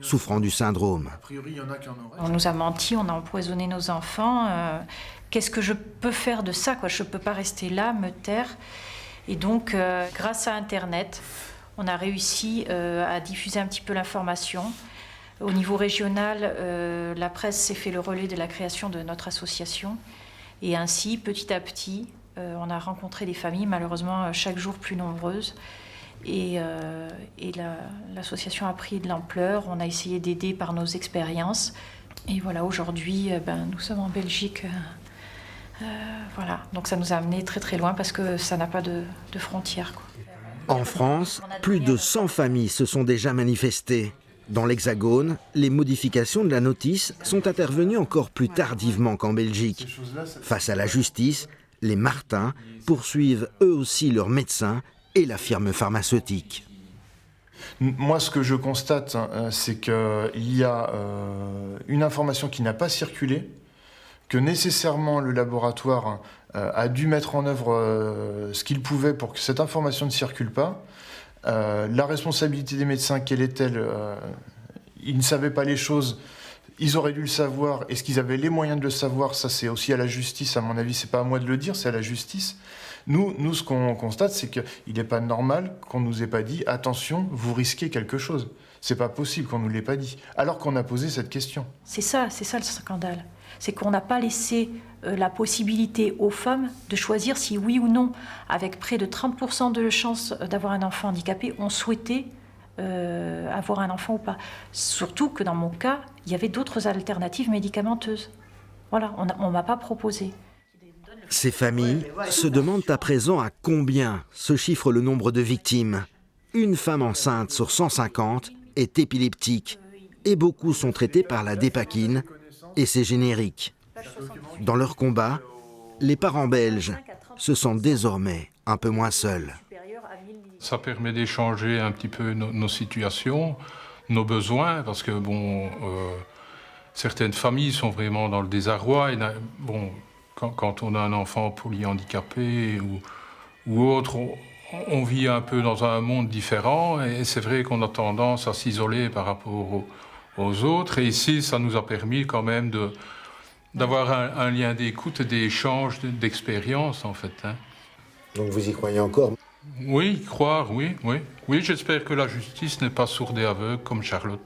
souffrant du syndrome. On nous a menti, on a empoisonné nos enfants. Qu'est-ce que je peux faire de ça, quoi ? Je ne peux pas rester là, me taire. Et donc, grâce à Internet, on a réussi à diffuser un petit peu l'information. Au niveau régional, la presse s'est fait le relais de la création de notre association. Et ainsi, petit à petit, on a rencontré des familles, malheureusement chaque jour plus nombreuses. Et l'association a pris de l'ampleur. On a essayé d'aider par nos expériences. Et voilà, aujourd'hui, nous sommes en Belgique. Voilà, donc ça nous a amené très très loin parce que ça n'a pas de frontières, quoi. En France, plus de 100 familles se sont déjà manifestées. Dans l'Hexagone, les modifications de la notice sont intervenues encore plus tardivement qu'en Belgique. Face à la justice, les Martins poursuivent eux aussi leurs médecins et la firme pharmaceutique. Moi, ce que je constate, c'est qu'il y a une information qui n'a pas circulé, que nécessairement le laboratoire a dû mettre en œuvre ce qu'il pouvait pour que cette information ne circule pas. La responsabilité des médecins, quelle est-elle ? Ils ne savaient pas les choses, ils auraient dû le savoir. Est-ce qu'ils avaient les moyens de le savoir ? Ça, c'est aussi à la justice, à mon avis, c'est pas à moi de le dire, c'est à la justice. Nous, ce qu'on constate, c'est qu'il n'est pas normal qu'on ne nous ait pas dit « Attention, vous risquez quelque chose ». C'est pas possible qu'on ne nous l'ait pas dit, alors qu'on a posé cette question. C'est ça le scandale. C'est qu'on n'a pas laissé la possibilité aux femmes de choisir si oui ou non, avec près de 30% de chances d'avoir un enfant handicapé, on souhaitait avoir un enfant ou pas. Surtout que dans mon cas, il y avait d'autres alternatives médicamenteuses. Voilà, on ne m'a pas proposé. Ces familles se demandent à présent à combien se chiffre le nombre de victimes. Une femme enceinte sur 150 est épileptique et beaucoup sont traités par la dépakine et c'est générique. Dans leur combat, les parents belges se sentent désormais un peu moins seuls. Ça permet d'échanger un petit peu nos situations, nos besoins, parce que certaines familles sont vraiment dans le désarroi. Et quand on a un enfant polyhandicapé ou autre, on vit un peu dans un monde différent et c'est vrai qu'on a tendance à s'isoler par rapport aux autres. Et ici, ça nous a permis quand même d'avoir un lien d'écoute et d'échange, d'expérience en fait. Donc vous y croyez encore ? Oui, croire, oui. Oui, j'espère que la justice n'est pas sourde et aveugle comme Charlotte.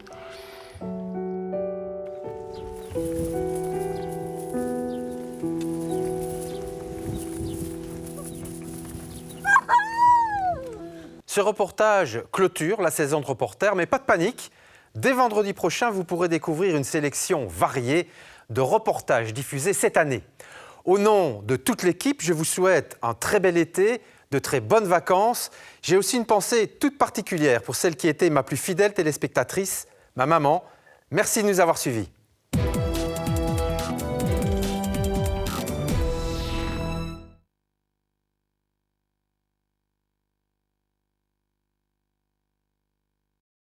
Ce reportage clôture la saison de reporter, mais pas de panique. Dès vendredi prochain, vous pourrez découvrir une sélection variée de reportages diffusés cette année. Au nom de toute l'équipe, je vous souhaite un très bel été, de très bonnes vacances. J'ai aussi une pensée toute particulière pour celle qui était ma plus fidèle téléspectatrice, ma maman. Merci de nous avoir suivis.